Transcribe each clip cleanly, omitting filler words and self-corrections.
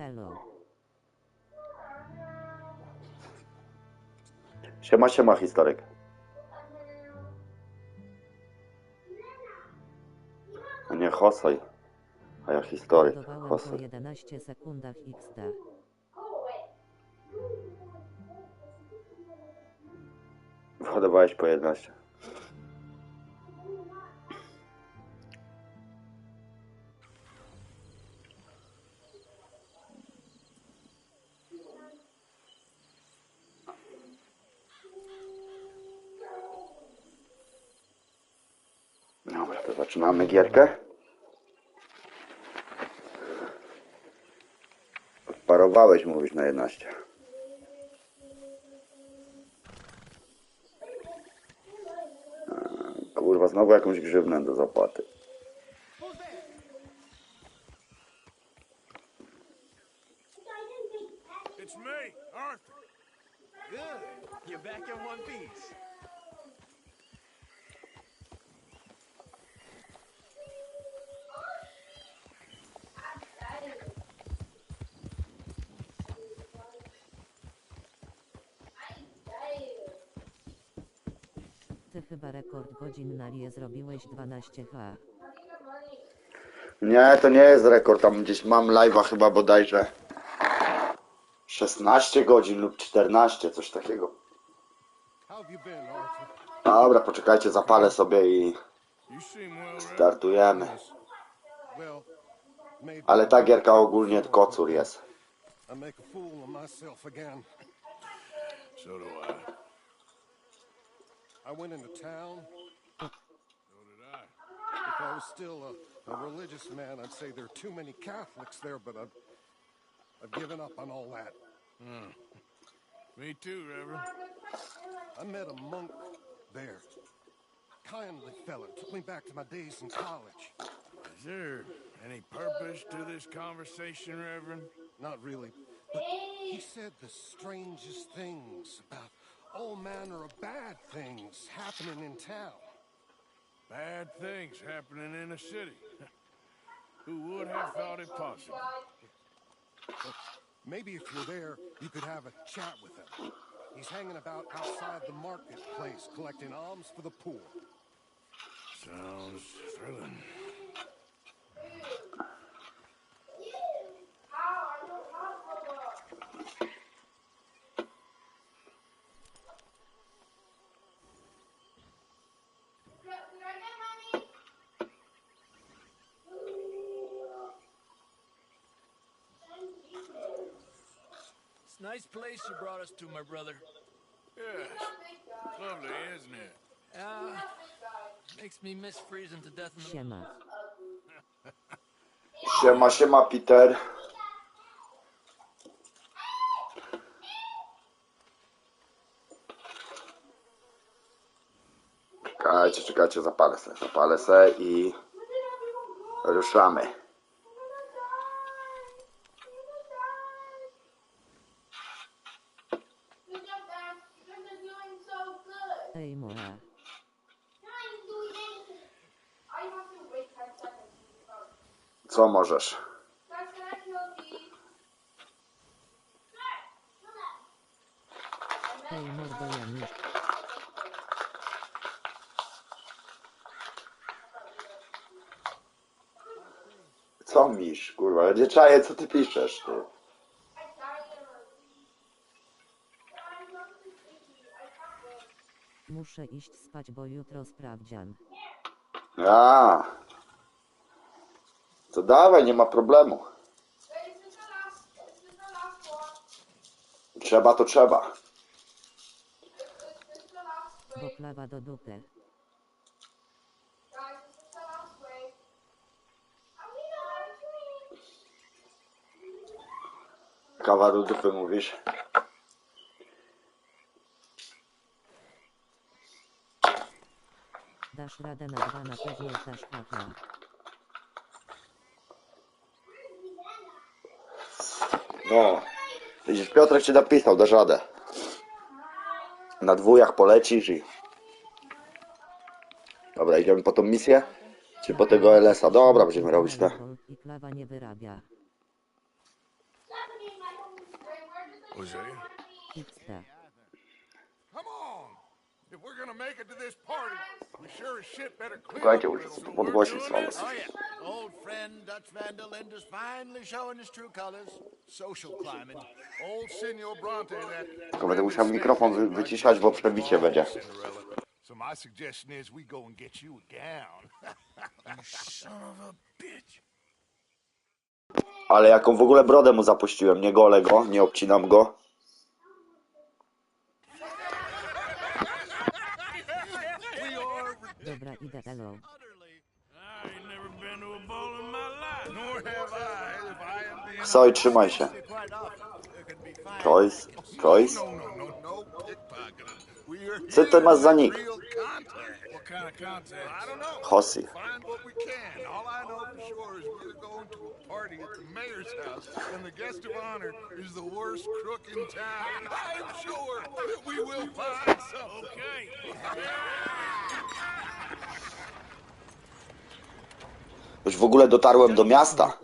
Hello. Siema, siema, historyk. A nie Hosoj, a ja historyk. Budowałem po Hosoj. 11 sekundach XD. Whodowałeś po 11. Dobra, to zaczynamy gierkę. Parowałeś, mówisz, na 11. Kurwa, znowu jakąś grzywnę do zapłaty. It's me, Arthur. Good. You're back in one piece. Ty chyba rekord godzin na lie zrobiłeś 12H. Nie, to nie jest rekord. Tam gdzieś mam live'a chyba bodajże 16 godzin lub 14, coś takiego. Dobra, poczekajcie, zapalę sobie i startujemy. Ale ta gierka ogólnie kocur jest. So do I. I went into town. So did I. If I was still a religious man, I'd say there are too many Catholics there, but I've given up on all that. Me too, Reverend. I met a monk there. Kindly fella, took me back to my days in college. Is there any purpose to this conversation, Reverend? Not really, but he said the strangest things about all manner of bad things happening in town. Bad things happening in a city. Who would have thought it possible? Maybe if you're there, you could have a chat with him. He's hanging about outside the marketplace, collecting alms for the poor. Sounds thrilling. It's a nice place you brought us to, my brother. Yes. It's lovely, isn't it? Makes me miss freezing to death in the... Siema. Siema, siema, Peter. Czekajcie, czekajcie, zapalę se i ruszamy. Ej moja. Co możesz? Ej mordo Janusz. Co misz, kurwa? Nie czaję, co ty piszesz, ty. Muszę iść spać, bo jutro sprawdzian. A, to dawaj, nie ma problemu. Trzeba to trzeba. Bo klawa do dupy. Kawa do dupy mówisz? Dasz radę na 2 na pewno dasz haha. No, widzisz, Piotrek ci napisał, dasz radę. Na dwójach polecisz i... Dobra, idziemy po tą misję? Czy po tego LS-a? Dobra, będziemy robić te. I klawa nie wyrabia. Hosea? XD. Come on! If we're gonna make it to this party, we sure as shit better clean Słuchajcie, up a muszę little, to so we're podgłosić doing słabo. this. Oh, yeah. Old friend Dutch Vandal is finally showing his true colors. Social climbing. Old Senor Bronte, that Tylko będę musiał mikrofon wyciszać, bo przebicie będzie. Cinderella. So my suggestion is we go and get you a gown. You son of a bitch. Ale jaką w ogóle brodę mu zapuściłem. Nie golę go, nie obcinam go. Dobra, idę elo. I ain't never been to a ball in my life. Nor have I, if I am being Ksoj, trzymaj się. Troyes, Troyes. No, pickpocketing. We're Co ty masz za nick? real contact. What kind of contact? I don't know. Hossi. Find what we can. All I know for sure is we're going to a party at the mayor's house, and the guest of honor is the worst crook in town. I'm sure that we will find some. Okay. Już w ogóle dotarłem do miasta.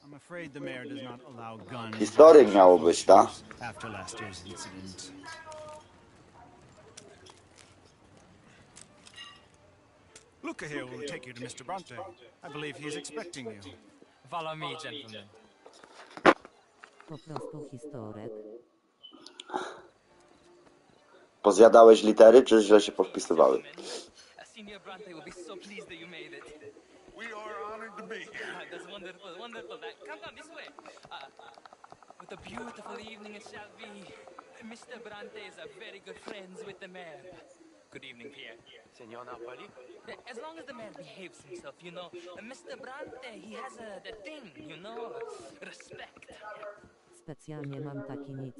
I'm afraid the mayor does not allow guns. Historyk miało być, tak? After last year's incident. Luca here will take you to Mr. Bronte. I believe he is expecting you. Follow me, gentlemen. Po prostu historyk. Pozjadałeś litery, czy źle się powpisywały? Senior Bronte will be so pleased that you made it. We are honored to be here. That's wonderful, wonderful. Come this way. What a beautiful evening it shall be. Mr. Bronte is a very good friends with the mayor. Good evening, Pierre. Senor Napoli? As long as the mayor behaves himself, you know. Mr. Bronte, he has the thing, you know, respect. Specjalnie mam taki nick.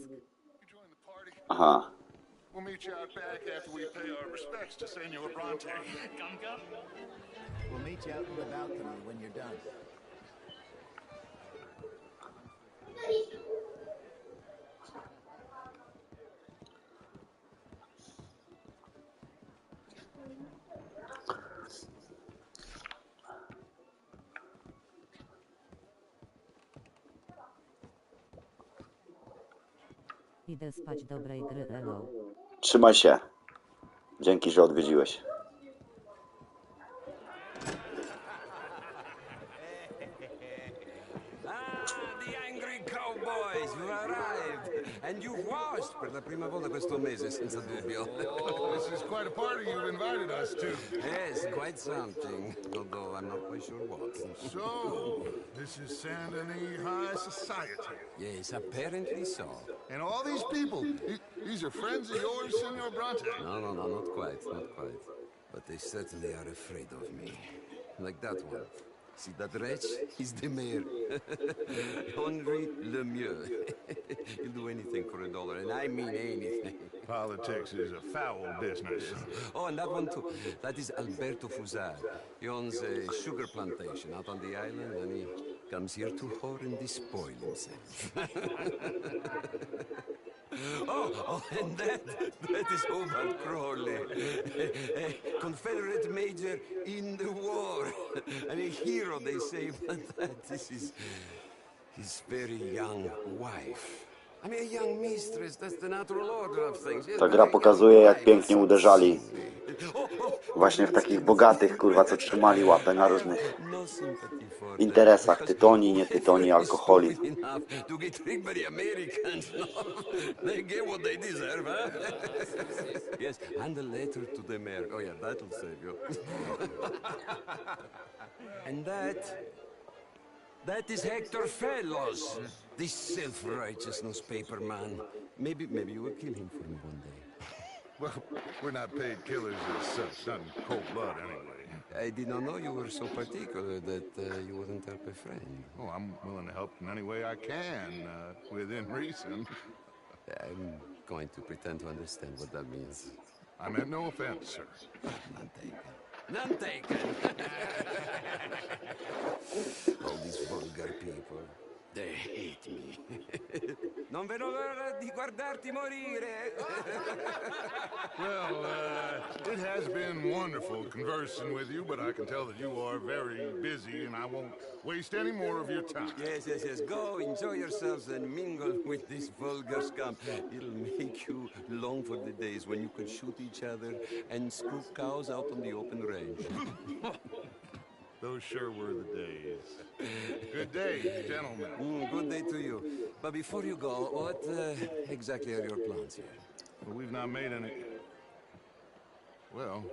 Join the party. Aha. We'll meet you out back after we pay our respects to Senor Bronte. Come. We'll meet you out in the balcony when you're done. Idę spać, dobrej gry elo. Trzymaj się. Dzięki, że odwiedziłeś. The angry cowboys, you arrived. And you've washed per la prima volta questo mese, senza dubbio. This is quite a party you've invited us to. Yes, quite something, although I'm not quite sure what. So, this is Saint Denis High Society. Yes, apparently so. And all these people, these are friends of yours, Senor Bronte? No, not quite. But they certainly are afraid of me. Like that one. See that wretch? He's the mayor. Henri Lemieux. He'll do anything for $1, and I mean anything. Politics is a foul business. Oh, and that one too. That is Alberto Fusar. He owns a sugar plantation out on the island, and he comes here to whore and despoil himself. Oh, and that is Hobart Crawley, a Confederate major in the war, and a hero, they say, but this is his very young wife. I mean, a young mistress, that's the natural order of things. Ta gra pokazuje, jak pięknie uderzali. Właśnie w takich bogatych, kurwa, co trzymali łapę na różnych interesach. Tytoni, nie tytoni, alkoholi. To get tricked by the Americans, no? They get what they deserve, huh? Yes, and a letter to the mayor. Oh yeah, that'll save you. And that is Hector Fellows, this self-righteous newspaper man. Maybe you will kill him for me one day. Well, we're not paid killers as such, not in cold blood anyway. I did not know you were so particular that you wouldn't help a friend. Oh, I'm willing to help in any way I can, within reason. I'm going to pretend to understand what that means. I meant no offense, sir. None taken. None taken. All these vulgar people, they hate me. Non vedo l'ora di guardarti morire. Well, It has been wonderful conversing with you, but I can tell that you are very busy, and I won't waste any more of your time. Yes. Go, enjoy yourselves and mingle with this vulgar scum. It'll make you long for the days when you could shoot each other and scoop cows out on the open range. Those sure were the days. Good day, gentlemen. Good day to you. But before you go, what exactly are your plans here? Well, we've not made any... Well,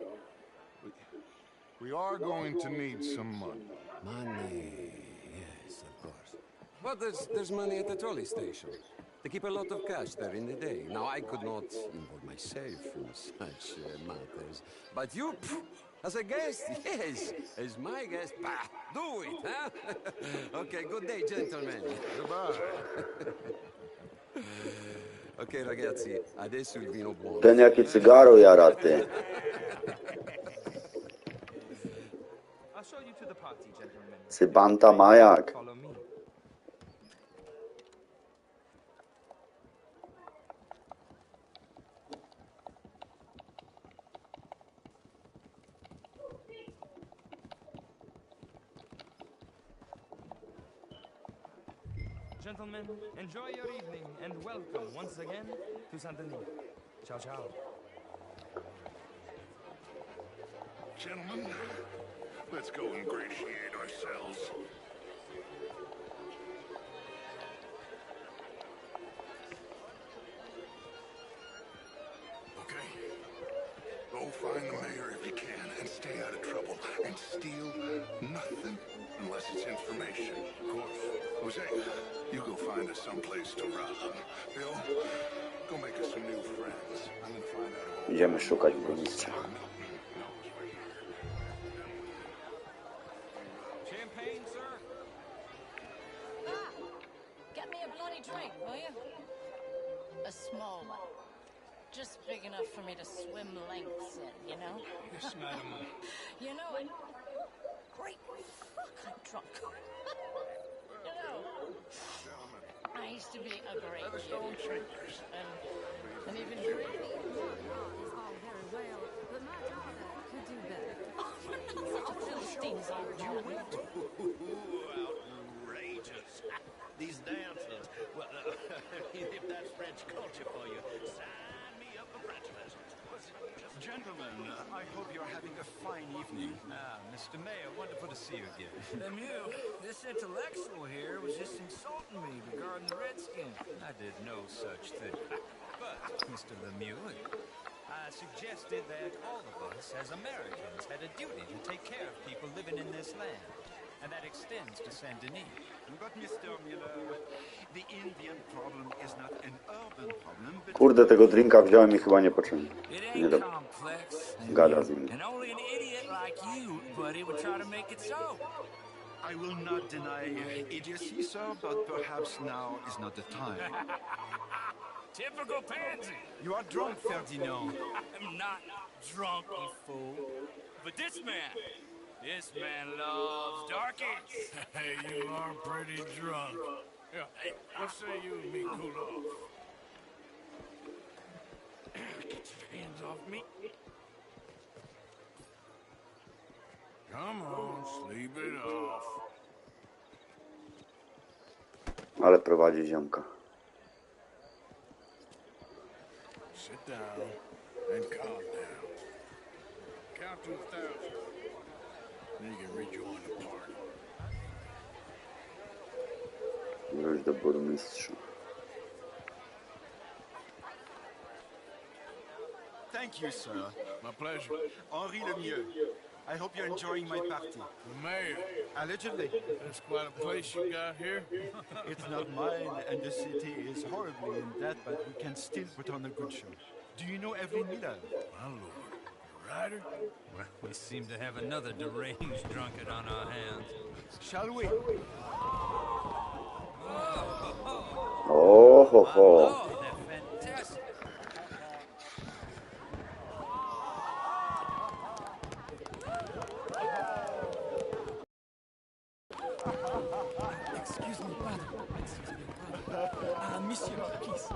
we are going to need some money. Money, yes, of course. But there's money at the trolley station. They keep a lot of cash there in the day. Now, I could not involve myself in such matters. But you, as a guest, yes, as my guest, bah, do it, huh? Okay, good day, gentlemen. Goodbye. Ok, ragazzi, adesso il vino buono. Ten jaki cygaro jara, ty. I'll show you to the party, gentlemen. Cybanta ma jak. Follow me. Gentlemen, enjoy your evening and welcome once again to Saint-Denis. Ciao, ciao. Gentlemen, let's go ingratiate ourselves. Okay. Go find the mayor if you can and stay out of trouble. And steal nothing unless it's information. Of course. Jose, you go find us someplace to rob. Bill, go make us some new friends. I'm gonna find out. Idziemy szukać burmistrza. Champagne, sir? Get me a bloody drink, will you? A small one. Just big enough for me to swim lengths in, you know? Yes, madam. You know it. Great fuck, I'm drunk. You know, I used to be a great kid. And even greedy. All very well, but my daughter could do better. Oh, Philistines are doing. Outrageous. These dances. Well, if that's French culture for you, sign me up for French lessons. Gentlemen, I hope you're having a fine evening. Mr. Mayor, wonderful to see you again. Lemieux, this intellectual here was just insulting me regarding the Redskins. I did no such thing. But, Mr. Lemieux, I suggested that all of us as Americans had a duty to take care of people living in this land. And that extends to Saint-Denis. But Mr. Miller, the Indian problem is not an urban problem, but Kurde, tego drinka wziąłem i chyba niepotrzebnie. it Nie ain't do... complex. Gada z nim. And only an idiot like you, buddy, would try to make it so. I will not deny idiocy, sir, but perhaps now is not the time. Typical pansy. You are drunk, Ferdinand. I'm not drunk, you fool. But this man loves darkies. Hey, you are pretty drunk. Yeah, hey, what say you and me cool off? Get your hands off me. Come on, sleep it off. Ale prowadzi ziomka. Sit down and calm down. Count to 1,000. Then you can rejoin the party. Wróć do burmistrza. Thank you, sir. My pleasure. Henri Lemieux. I hope you're enjoying my party. The mayor. Allegedly. That's quite a place you got here. It's not mine, and the city is horribly in debt, but we can still put on a good show. Do you know Evelyn Miller? My lord. Ryder? Well, we seem to have another deranged drunkard on our hands. Shall we? O, ho, ho. Oh, they're fantastic. Excuse me, brother. Monsieur, please.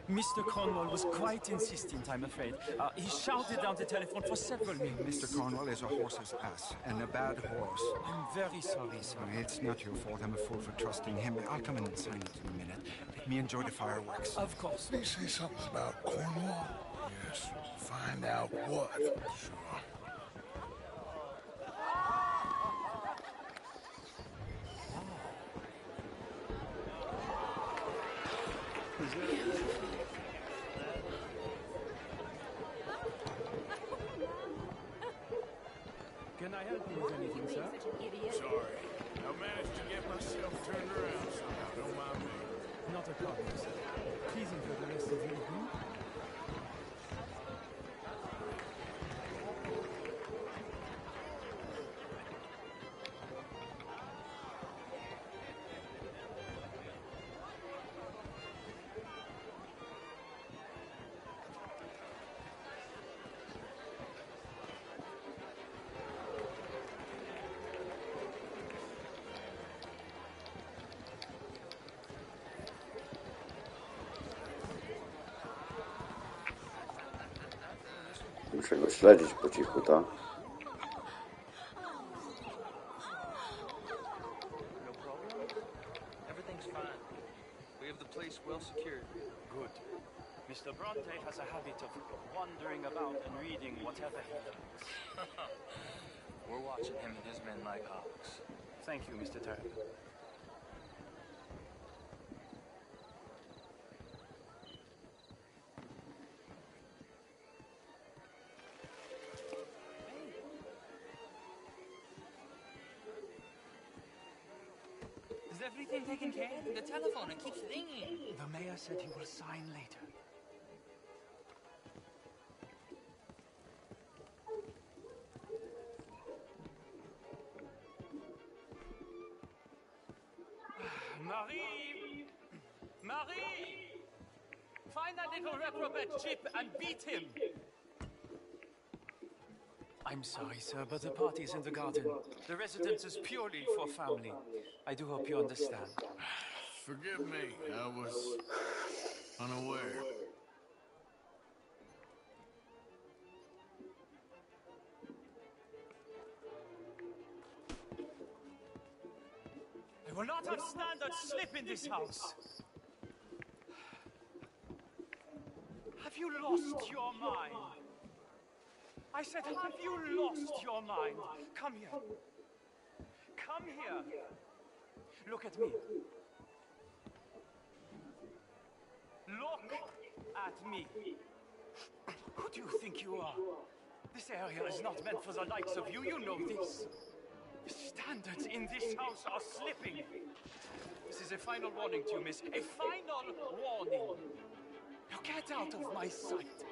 Mr. Cornwall was quite insistent, I'm afraid. He shouted down the telephone for several minutes. Mr. Cornwall is a horse's ass, and a bad horse. I'm very sorry, sir. It's not your fault. I'm a fool for trusting him. I'll come in and sign it in a minute. Let me enjoy the fireworks. Of course. Did he say something about Cornwall? Yes. Find out what. Sure. Can I help you with anything, sir? Sorry. I managed to get myself turned around somehow. Don't mind me. Not a problem, sir. Please enjoy the rest of the evening. Muszę go śledzić po cichu, tak? No problem? Everything's fine. We have the place well secured. Good. Mr. Bronte has a habit of wandering about and reading whatever he likes. We're watching him and his men like hawks. Thank you, Mr. Turner. Is everything taken care of? The telephone, it keeps ringing. The mayor said he will sign later. Marie! Marie! Find that little reprobate Chip and beat him! I'm sorry, sir, but the party's in the garden. The residence is purely for family. I do hope you understand. Forgive me. I was unaware. I will not have standard slip in this house. Have you lost your mind? I said, have you lost your mind? Come here. Come here. Look at me. Look at me. Who do you think you are? This area is not meant for the likes of you. You know this. The standards in this house are slipping. This is a final warning to you, miss. A final warning. Now get out of my sight.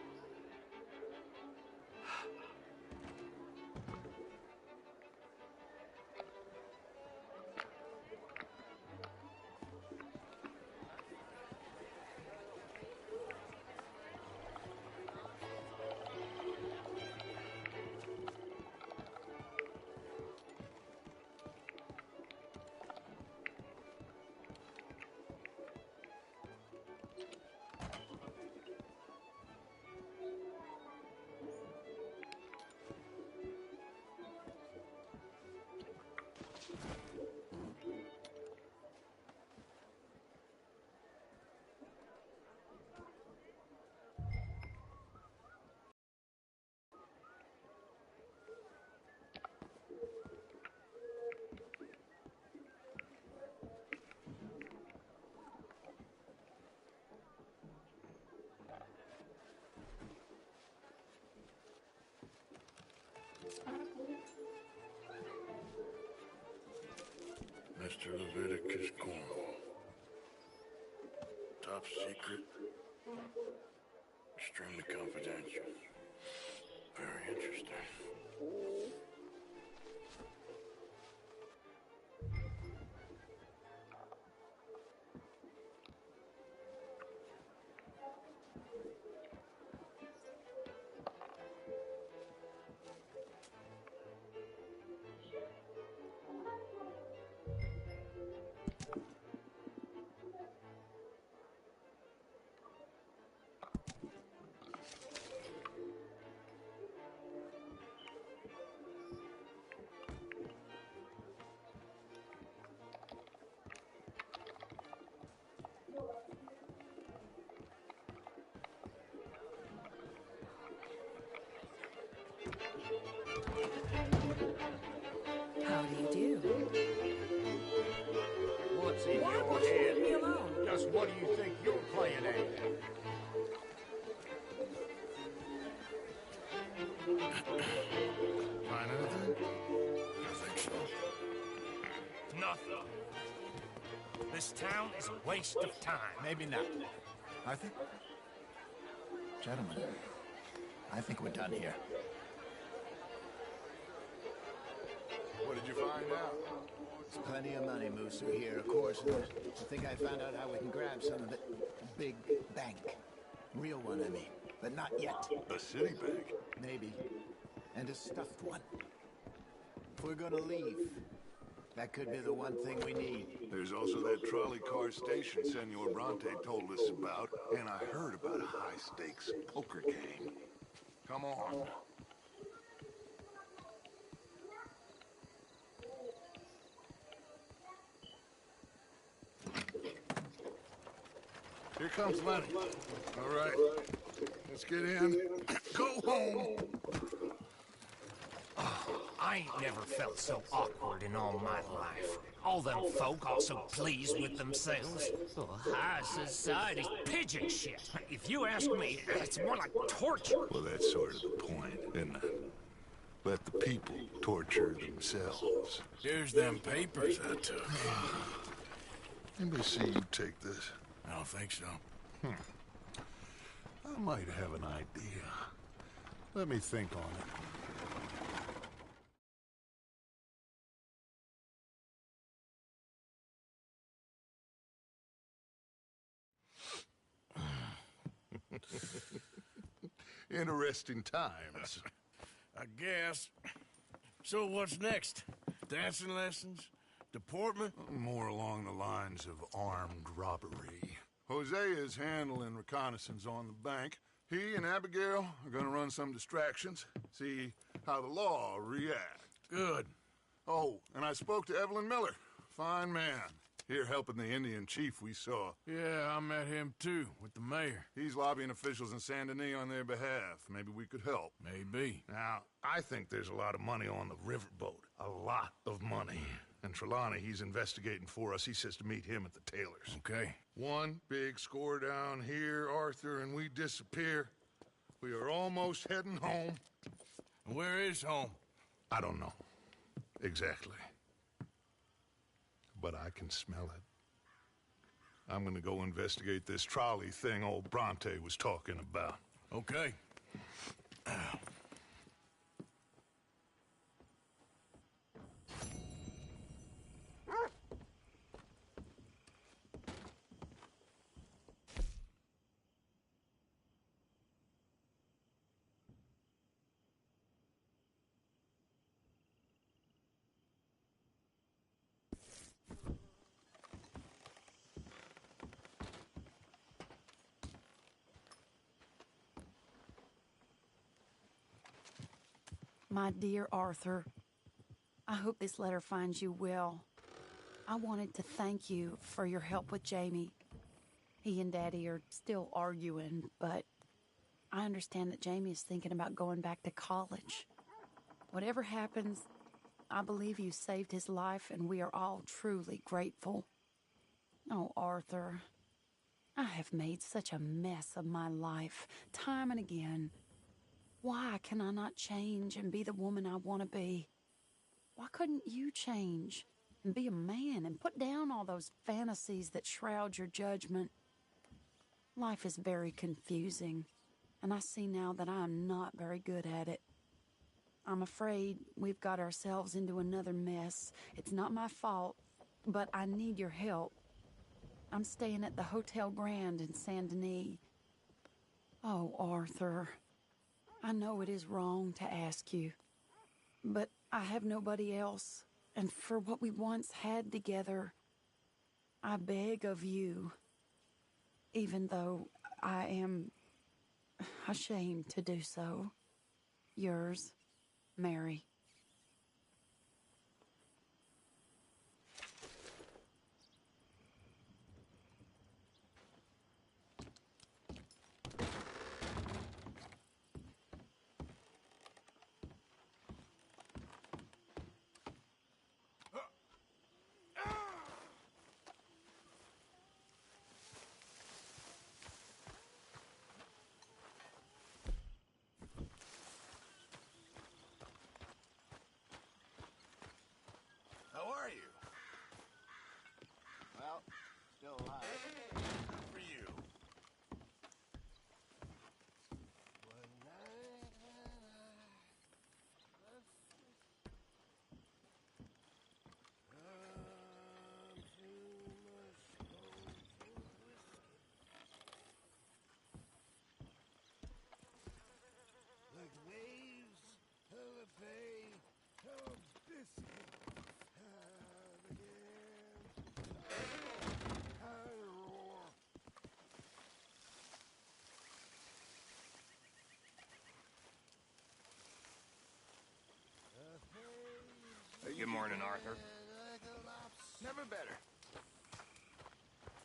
Mr. Leviticus Cornwall. Top secret. Extremely confidential. Very interesting. How do you do? What's in Why your won't you head? leave me alone? Just what do you think you're playing at? Find anything? I think so. Nothing. This town is a waste of time. Maybe not. Arthur? Gentlemen, I think we're done here. What did you find out? There's plenty of money moves through here, of course. I think I found out how we can grab some of it. A big bank. Real one, I mean. But not yet. A city bank? Maybe. And a stuffed one. If we're gonna leave, that could be the one thing we need. There's also that trolley car station Senor Bronte told us about, and I heard about a high-stakes poker game. Come on. Here comes Lenny. All right, let's get in. Go home. I ain't never felt so awkward in all my life. All them folk all so pleased with themselves. Oh, high society's pigeon shit. If you ask me, it's more like torture. Well, that's sort of the point, isn't it? Let the people torture themselves. Here's them papers I took. Anybody see you take this? I don't think so. I might have an idea. Let me think on it. Interesting times. I guess. So what's next? Dancing lessons? Deportment? More along the lines of armed robbery. Hosea is handling reconnaissance on the bank. He and Abigail are gonna run some distractions, see how the law reacts. Good. Oh, and I spoke to Evelyn Miller. Fine man. Here helping the Indian chief we saw. Yeah, I met him too, with the mayor. He's lobbying officials in Saint Denis on their behalf. Maybe we could help. Maybe. Now, I think there's a lot of money on the riverboat. A lot of money. And Trelawney, he's investigating for us. He says to meet him at the Taylors. Okay. One big score down here, Arthur, and we disappear. We are almost heading home. Where is home? I don't know. Exactly. But I can smell it. I'm gonna go investigate this trolley thing old Bronte was talking about. Okay. My dear Arthur, I hope this letter finds you well. I wanted to thank you for your help with Jamie. He and Daddy are still arguing, but I understand that Jamie is thinking about going back to college. Whatever happens, I believe you saved his life, and we are all truly grateful. Oh, Arthur, I have made such a mess of my life, time and again. Why can I not change and be the woman I want to be? Why couldn't you change and be a man and put down all those fantasies that shroud your judgment? Life is very confusing, and I see now that I am not very good at it. I'm afraid we've got ourselves into another mess. It's not my fault, but I need your help. I'm staying at the Hotel Grand in Saint Denis. Oh, Arthur, I know it is wrong to ask you, but I have nobody else, and for what we once had together, I beg of you, even though I am ashamed to do so. Yours, Mary. alive. Good for you. Like waves of the bay of biscuit. Good morning, Arthur. Never better.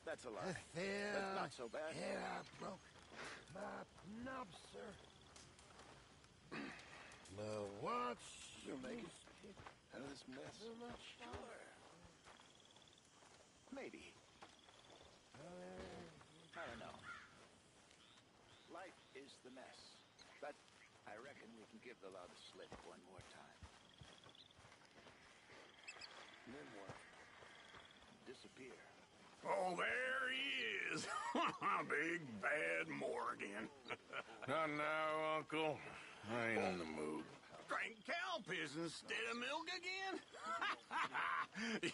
That's a lie. That's not so bad. Yeah, I broke my knob, sir. My watch. You'll make it out of this mess. Sure. Maybe. I don't know. Life is the mess. But I reckon we can give the love a slip one more time. And then what? Disappear. Oh, there he is. Big bad Morgan. Not now, Uncle. I ain't in the mood. Drink cow piss instead of milk again?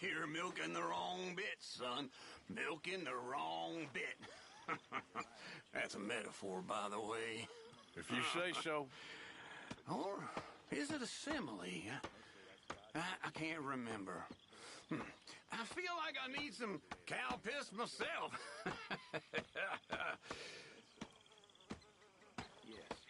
You're milking the wrong bit, son. Milking the wrong bit. That's a metaphor, by the way. If you say so. Or is it a simile? I can't remember. I feel like I need some cow piss myself. Yes.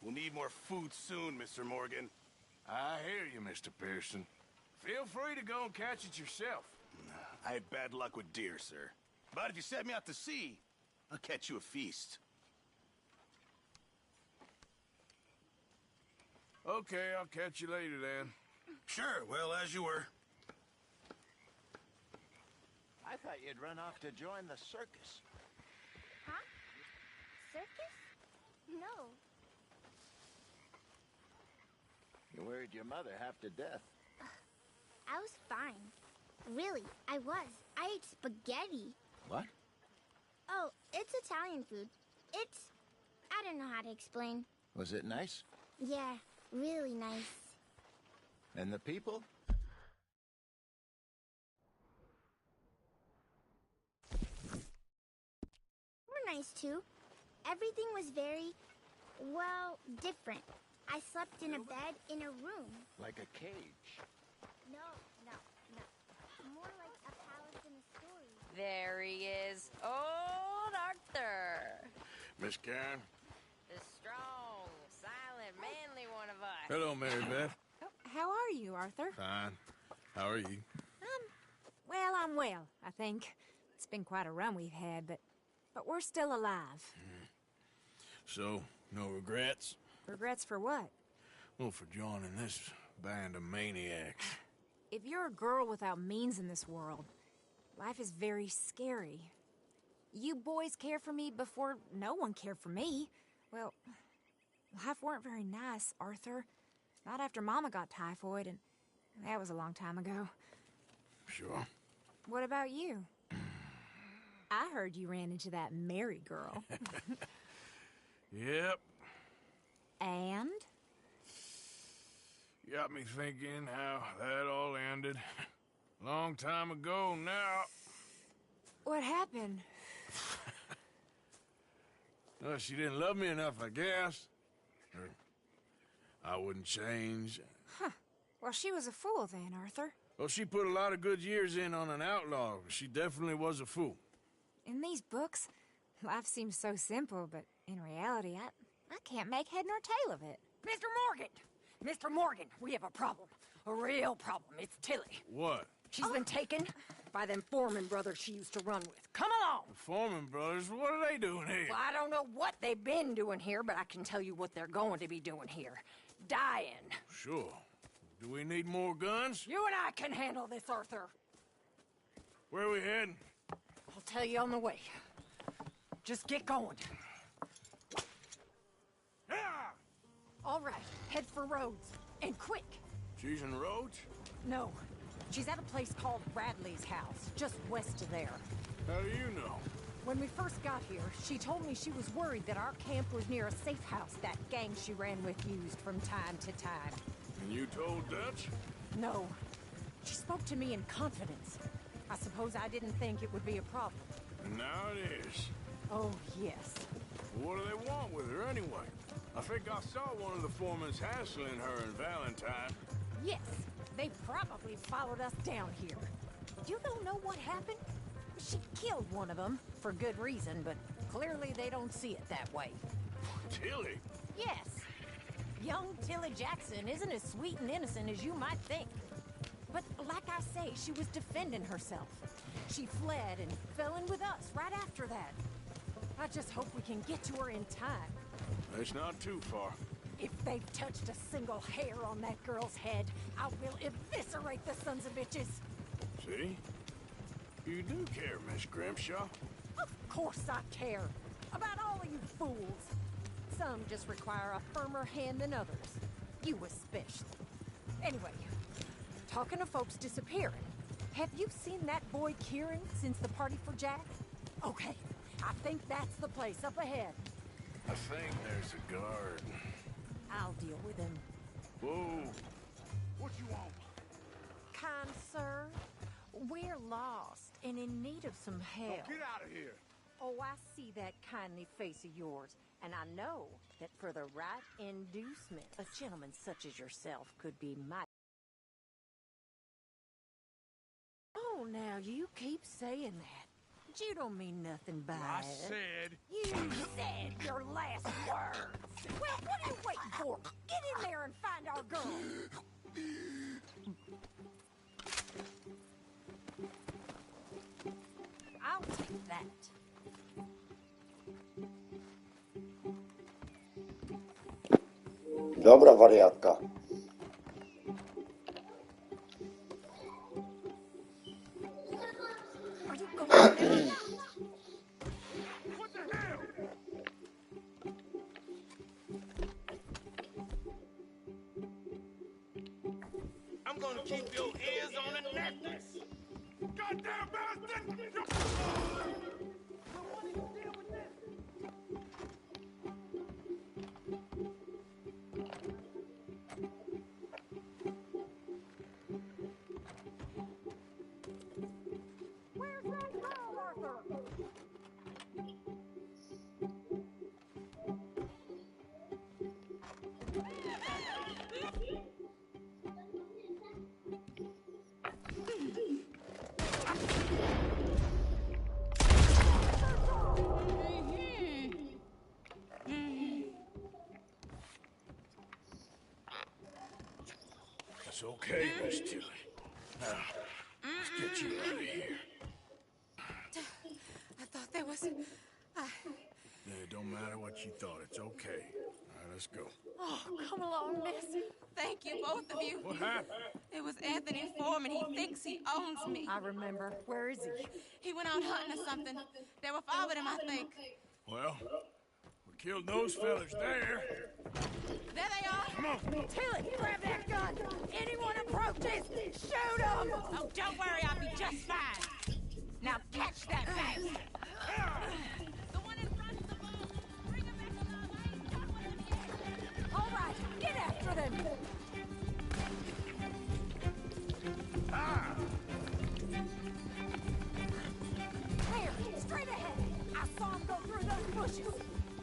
We'll need more food soon, Mr. Morgan. I hear you, Mr. Pearson. Feel free to go and catch it yourself. I had bad luck with deer, sir. But if you set me out to sea, I'll catch you a feast. Okay, I'll catch you later then. Sure, well, as you were. I thought you'd run off to join the circus. Huh? Circus? No. You worried your mother half to death. I was fine. Really, I was. I ate spaghetti. What? Oh, it's Italian food. I don't know how to explain. Was it nice? Yeah, really nice. And the people? We're nice too. Everything was very, well, different. I slept in a bed in a room. Like a cage. No. More like a palace in a story. There he is. Old Arthur. Miss Karen? The strong, silent, manly one of us. Hello, Mary Beth. How are you, Arthur? Fine. How are you? Well, I'm well, I think. It's been quite a run we've had, but we're still alive. So, no regrets? Regrets for what? Well, for joining this band of maniacs. If you're a girl without means in this world, life is very scary. You boys cared for me before no one cared for me. Well, life weren't very nice, Arthur. Not after Mama got typhoid, and that was a long time ago. Sure. What about you? I heard you ran into that Mary girl. Yep. And? Got me thinking how that all ended. Long time ago now. What happened? Well, she didn't love me enough, I guess. Or I wouldn't change. Huh. Well, she was a fool then, Arthur. Well, she put a lot of good years in on an outlaw. She definitely was a fool. In these books, life seems so simple, but in reality, I can't make head nor tail of it. Mr. Morgan! Mr. Morgan, we have a problem. A real problem. It's Tilly. What? She's been taken by them Foreman brothers she used to run with. Come along! The Foreman brothers? What are they doing here? Well, I don't know what they've been doing here, but I can tell you what they're going to be doing here. Dying. Sure. Do we need more guns? You and I can handle this, Arthur. Where are we heading? I'll tell you on the way. Just get going. Yeah! All right, head for Rhodes. And quick. She's in Rhodes? No. She's at a place called Bradley's house, just west of there. How do you know? When we first got here, she told me she was worried that our camp was near a safe house that gang she ran with used from time to time. And you told Dutch? No. She spoke to me in confidence. I suppose I didn't think it would be a problem. And now it is. Oh, yes. What do they want with her anyway? I think I saw one of the foremans hassling her and Valentine. Yes, they probably followed us down here. You don't know what happened? She killed one of them, for good reason, but clearly they don't see it that way. Tilly? Yes. Young Tilly Jackson isn't as sweet and innocent as you might think. But like I say, she was defending herself. She fled and fell in with us right after that. I just hope we can get to her in time. It's not too far. If they've touched a single hair on that girl's head, I will eviscerate the sons of bitches. See? You do care, Miss Grimshaw. Of course I care. About all of you fools. Some just require a firmer hand than others. You especially. Anyway, talking of folks disappearing, have you seen that boy Kieran since the party for Jack? Okay, I think that's the place up ahead. I think there's a guard. I'll deal with him. Whoa. What you want? Kind sir, we're lost and in need of some help. Get out of here. Oh, I see that kindly face of yours, and I know that for the right inducement, a gentleman such as yourself could be mighty. Oh, now you keep saying that. But you don't mean nothing by I it. said... You said your last words. Well, what are you waiting for? Get in there and find our girl. I'll take that. Dobra wariatka. Are you going there? What the hell? I'm gonna keep your ears on a necklace. Goddamn bastard! Where's that girl, Arthur? okay, Miss Tilly. Now, let's get you out of here. I thought there was... Yeah, it don't matter what you thought. It's okay. All right, let's go. Oh, come along, miss. Thank you, both of you. What happened? It was Anthony Foreman. He thinks he owns me. I remember. Where is he? He went out hunting or something. There were 5 of them, I think. Well, we killed those fellas there. There they are. Come on. Tilly, grab that gun. Anyone approaches, shoot them. Oh, don't worry. I'll be just fine. Now catch that bastard. The one in front of the boat. Bring him back alive. I ain't done with him yet. All right, get after them. There, straight ahead. I saw him go through those bushes.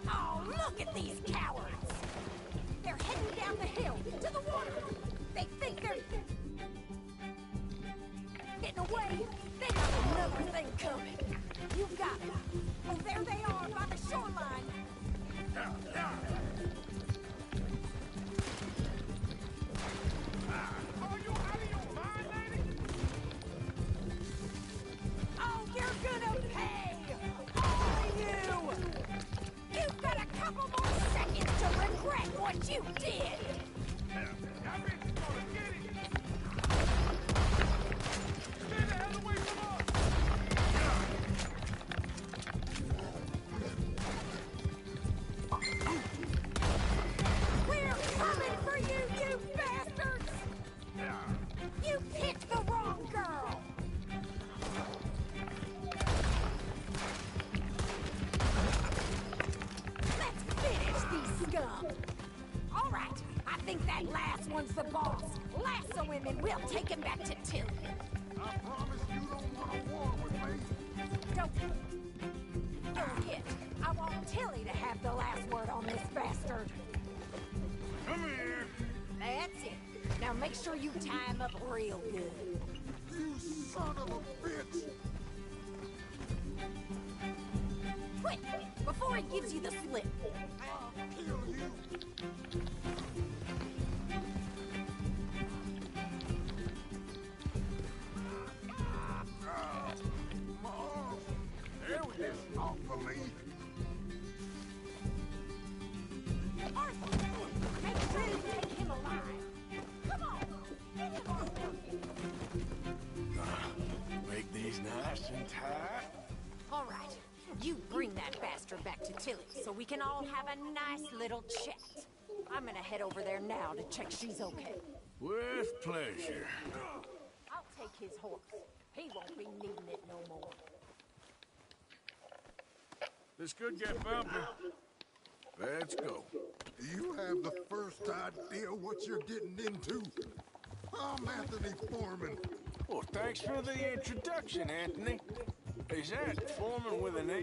Oh, look at these cowards. They're heading down the hill to the water. They think they're getting away. They got another thing coming. You got it. Oh, there they are by the shoreline. Are you out of your mind, lady? Oh, you're gonna pay! All of you! You've got a couple more seconds to regret what you did! That bitch is gonna get it. Stay the hell away from us. We're coming for you, you bastards! You picked the wrong girl! Let's finish these scum! All right, I think that last one's the boss. Lasso him and we'll take him back to Tilly. I promise you don't want a war with me. Don't forget, I want Tilly to have the last word on this bastard. Come here. That's it. Now make sure you tie him up real good. You son of a bitch! Quick, before he gives you the slip. I'll kill you! Mom! There we go. Off for me. Arthur, make sure you take him alive. Come on, get him on there. Make these nice and tight. All right, you bring that bastard back to Tilly so we can all have a nice little chat. I'm gonna head over there now to check she's okay. With pleasure. I'll take his horse. He won't be needing it no more. This could get bumpy. Let's go. Do you have the first idea what you're getting into? I'm Anthony Foreman. Well, thanks for the introduction, Anthony. Is that Foreman with an A?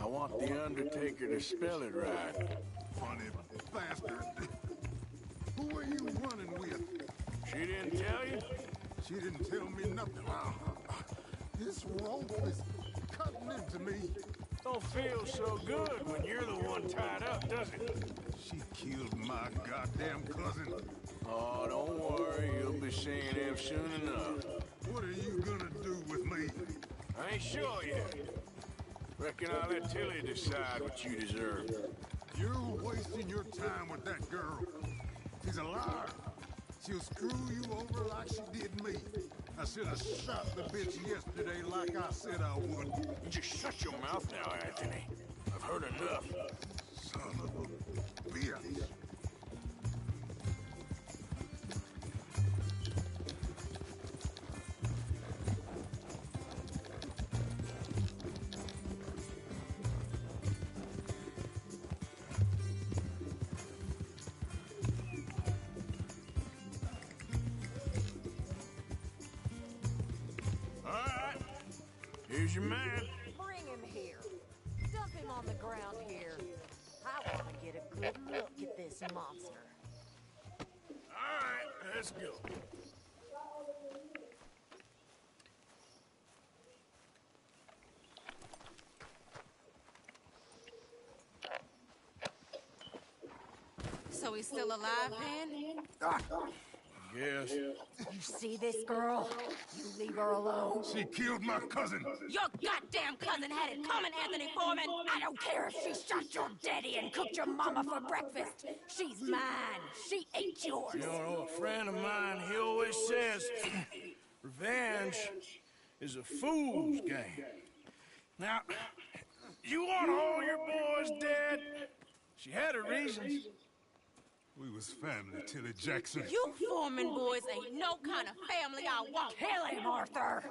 I want the Undertaker to spell it right. Funny bastard. Who are you running with? She didn't tell you? She didn't tell me nothing. This rope is cutting into me. Don't feel so good when you're the one tied up, does it? She killed my goddamn cousin. Oh, don't worry. You'll be seeing him soon enough. What are you gonna do with me? I ain't sure yet. Reckon I'll let Tilly decide what you deserve. You're wasting your time with that girl. She's a liar. She'll screw you over like she did me. I should have shot the bitch yesterday like I said I would. You just shut your mouth now, Anthony. I've heard enough. Son of a bitch. Here's your man. Bring him here. Dump him on the ground here. I want to get a good look at this monster. All right, let's go. So he's still alive then? Yes. You see this girl? You leave her alone. She killed my cousin. Your goddamn cousin had it coming, Anthony Foreman! I don't care if she shot your daddy and cooked your mama for breakfast. She's mine. She ate yours. You know, a friend of mine, he always says, revenge is a fool's game. Now, you want all your boys dead? She had her reasons. We was family, Tilly Jackson. You Foreman boys ain't no kind of family I want. Kill him, Arthur.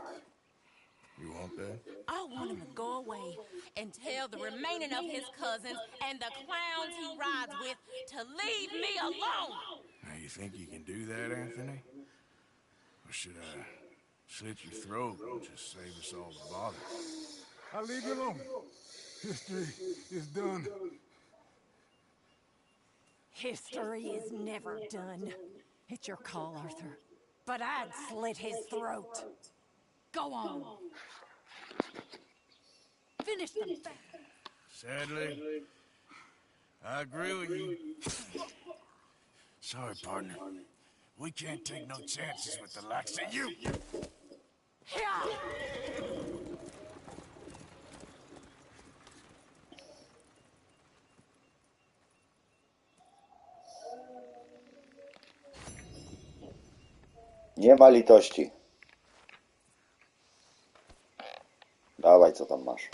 You want that? I want him to go away and tell the remaining of his cousins and the clowns he rides with to leave me alone. Now, you think you can do that, Anthony? Or should I slit your throat and just save us all the bother? I'll leave you alone. History is done. History is never done. It's your call, Arthur. But I'd slit his throat. Go on. Finish them. Sadly, I agree with you. Sorry, partner. We can't take no chances with the likes of you. Nie ma litości. Dawaj, co tam masz.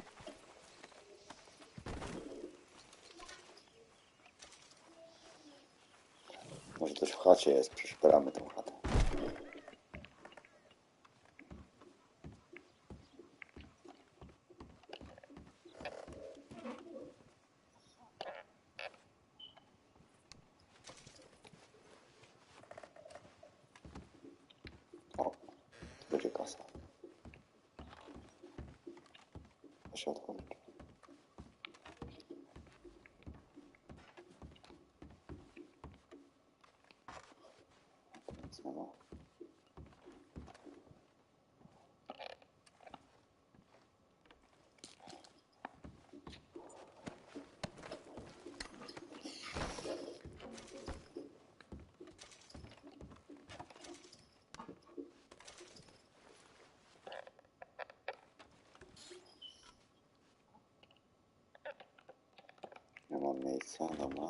Może coś w chacie jest, przeszperamy tę chatę. O, będzie kasa. Da się otworzyć. Nic nie ma. Nie mam miejsca, dobra.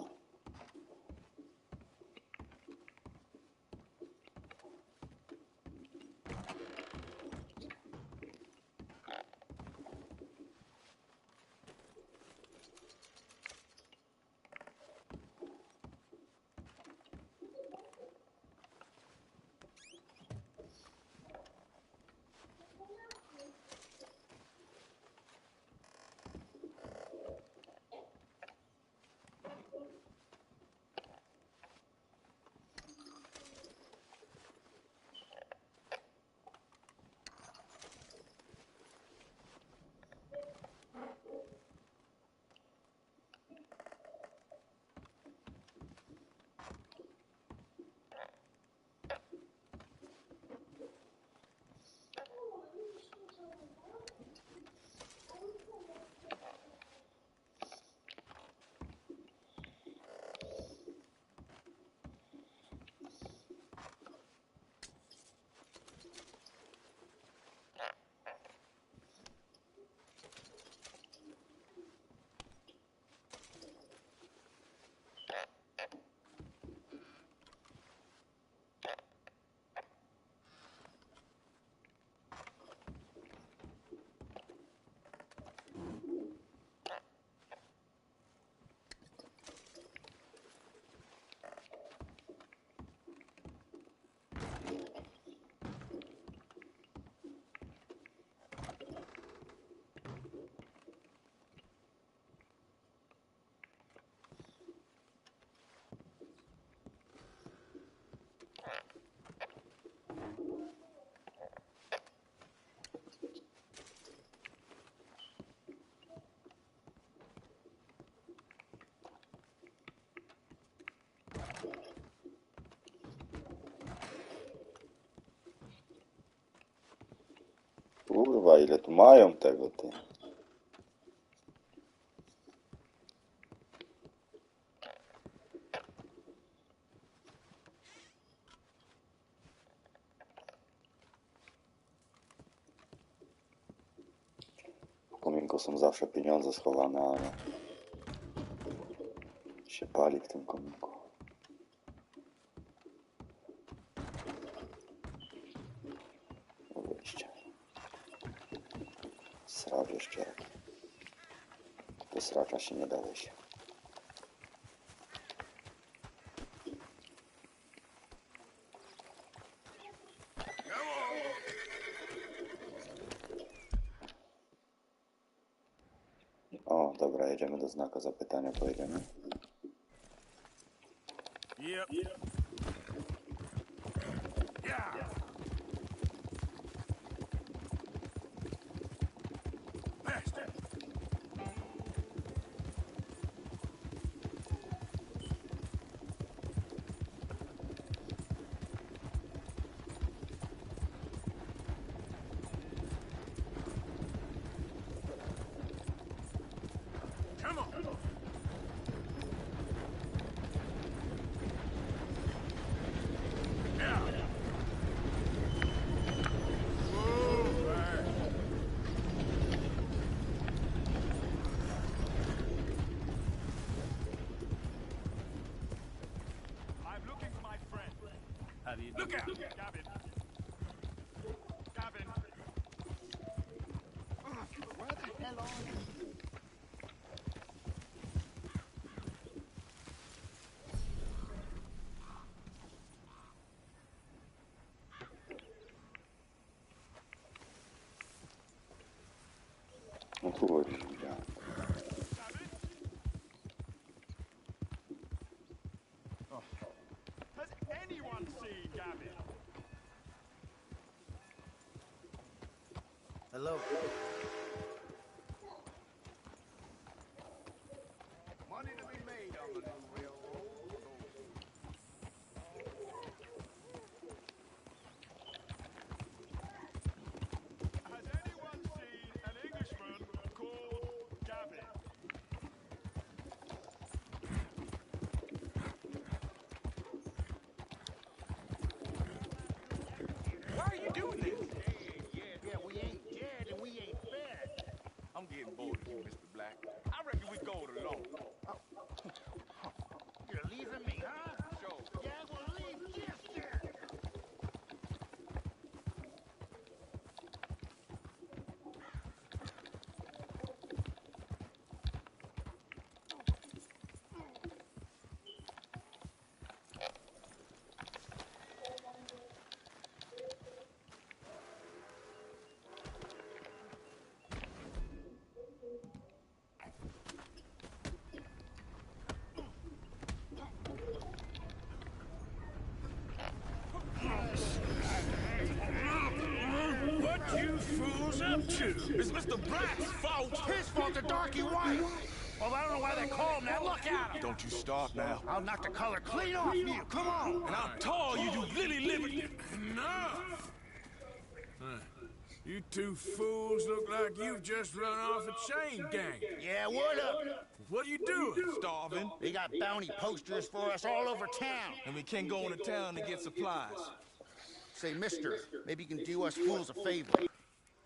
Kurwa, ile tu mają tego, ty. kominku są zawsze pieniądze schowane, ale się pali w tym kominku. Wyjście. Sracz jeszcze jaki. Do sracza się nie da wejść. O, dobra, jedziemy do znaku zapytania, pojedziemy. Yep. Yeah. Bastard. Come on. Look out! Gavin! Gavin! Where the hell are you? No tu chodzisz, widziałem. Has anyone seen Gavin? Hello. Money to be made on the new railroad. Has anyone seen an Englishman called Gavin? Why are you doing this? Yeah, we ain't dead and we ain't fed. I'm getting bored of you, Mr. Black. I reckon we go it alone. You're leaving me, huh? Sure. Yeah, well, leave this there. What you fools up to? It's Mr. Black's fault. His fault, the darky white. Well, I don't know why they call him that. Look at him. Don't you start now. I'll knock the color clean off you. Come on. And I'll tell you, you lily livered. Enough. You two fools look like you've just run off a chain gang. Yeah, what up? What are you doing? Starving. They got bounty posters for us all over town. And we can't go into town to get supplies. Say, mister, maybe you can do us fools a favor.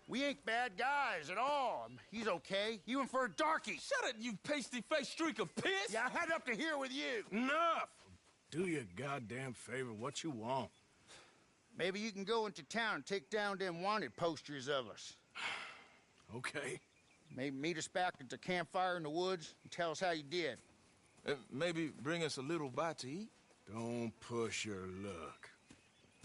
We ain't bad guys at all. He's okay. Even for a darky. Shut it, you pasty-faced streak of piss! Yeah, I had up to here with you. Enough! Do your goddamn favor what you want. Maybe you can go into town and take down them wanted posters of us. Okay. Maybe meet us back at the campfire in the woods and tell us how you did. Maybe bring us a little bite to eat? Don't push your luck.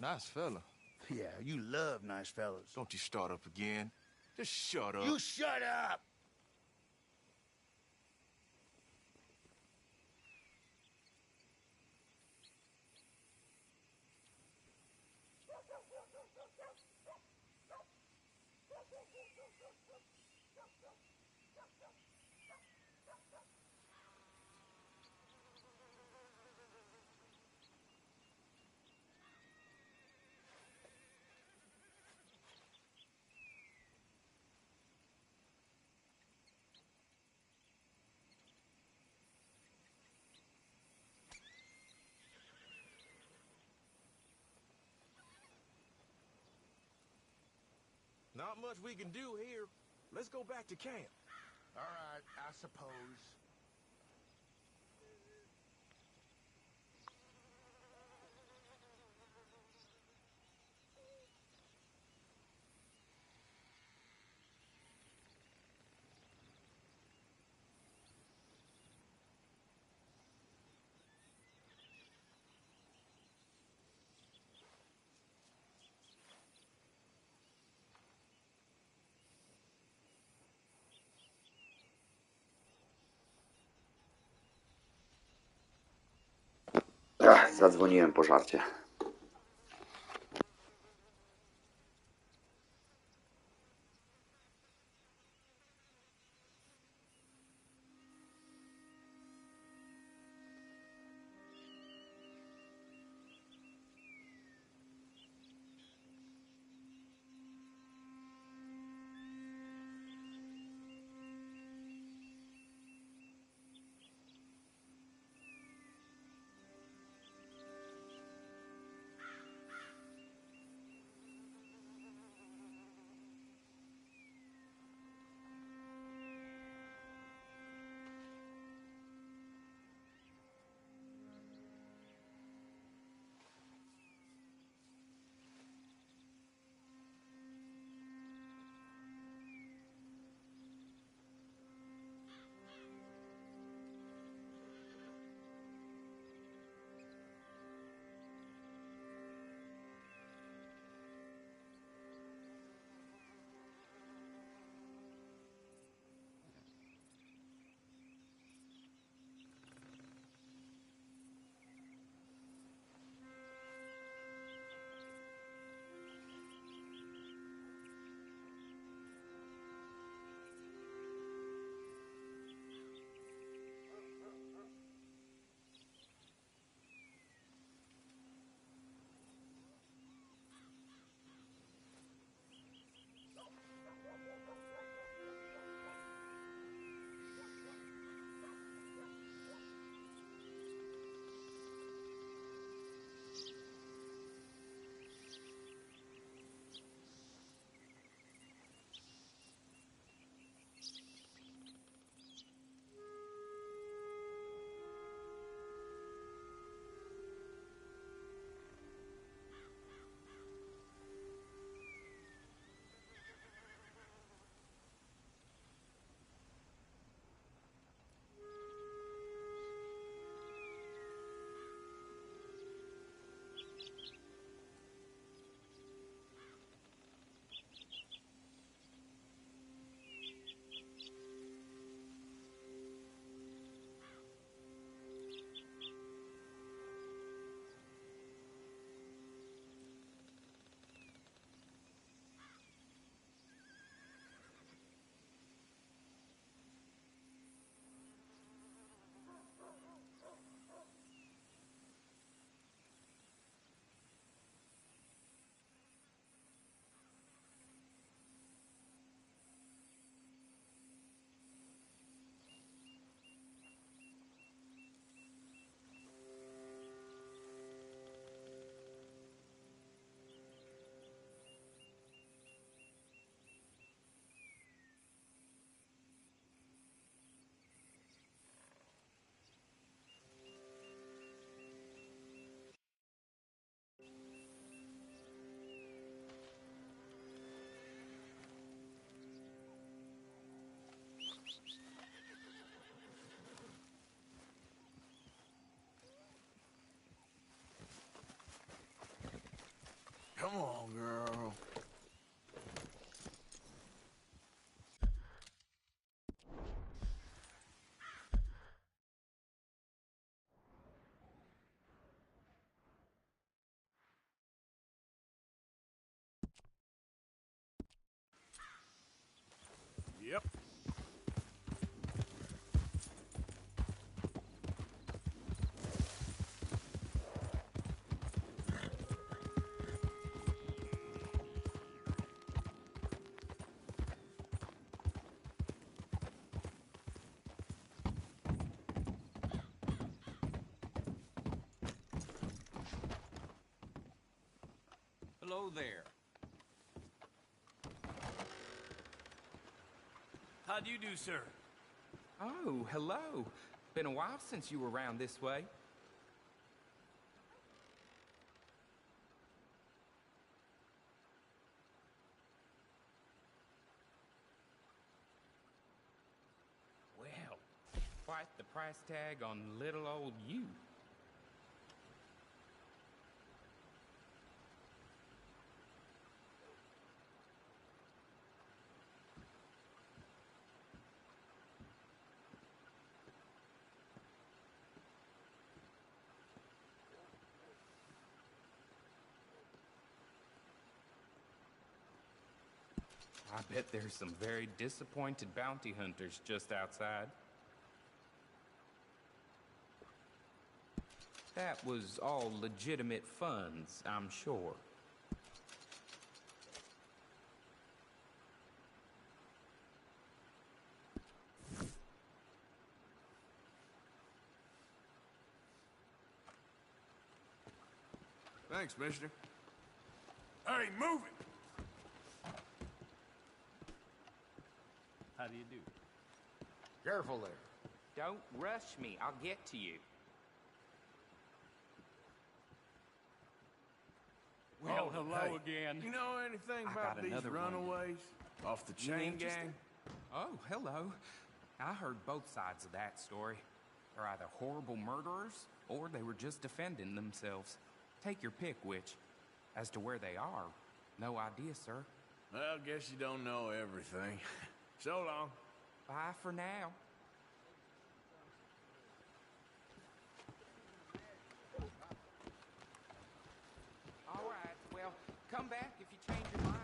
Nice fella. Yeah, you love nice fellas. Don't you start up again. Just shut up. You shut up! Not much we can do here. Let's go back to camp. All right, I suppose. Ach, zadzwoniłem po żarcie. Come on, girl. Yep. Hello there. How do you do, sir? Oh, hello. Been a while since you were around this way. Well, quite the price tag on little old you. I bet there's some very disappointed bounty hunters just outside. That was all legitimate funds, I'm sure. Thanks, mister. Hey, move it! How do you do? Careful there. Don't rush me. I'll get to you. Well, hello again. You know anything I about got these another one. runaways? Off the You chain interested? gang? Oh, hello. I heard both sides of that story. They're either horrible murderers, or they were just defending themselves. Take your pick, which. As to where they are, no idea, sir. Well, guess you don't know everything. So long. Bye for now. All right, well, come back if you change your mind.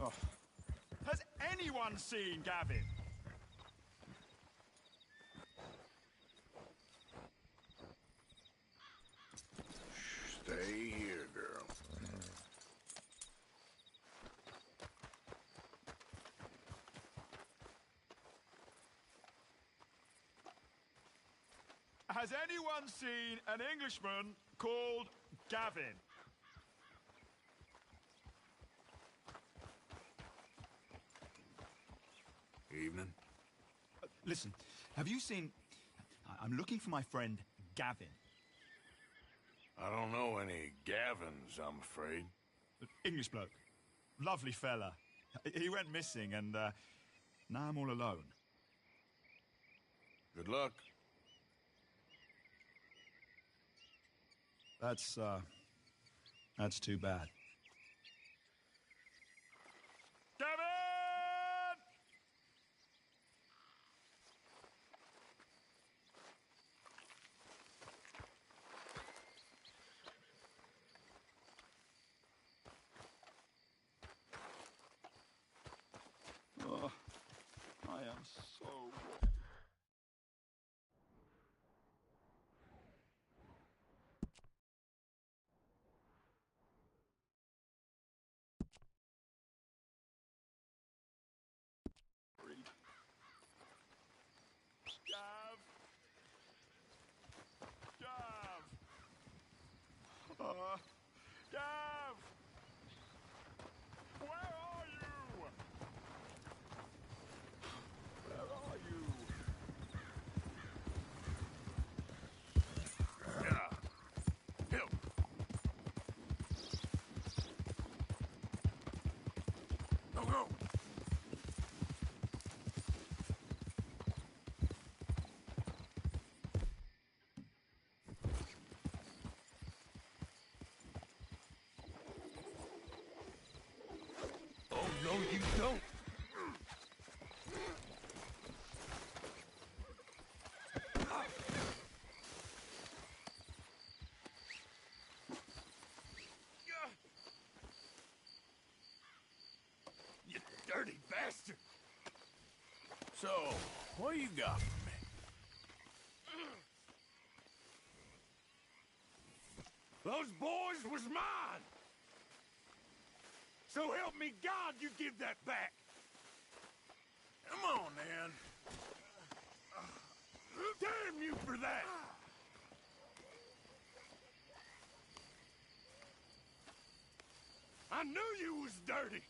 Oh. Has anyone seen Gavin? Stay here, girl. Has anyone seen an Englishman called Gavin? Evening. Listen, have you seen... I'm looking for my friend Gavin. I don't know any Gavins, I'm afraid. English bloke. Lovely fella. He went missing and now I'm all alone. Good luck. That's too bad. don't. You dirty bastard. So, what do you got for me? Those boys was mine. So help me God, you give that back. Come on, then. Damn you for that. I knew you was dirty.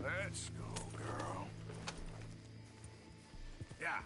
Let's go, girl. Yeah,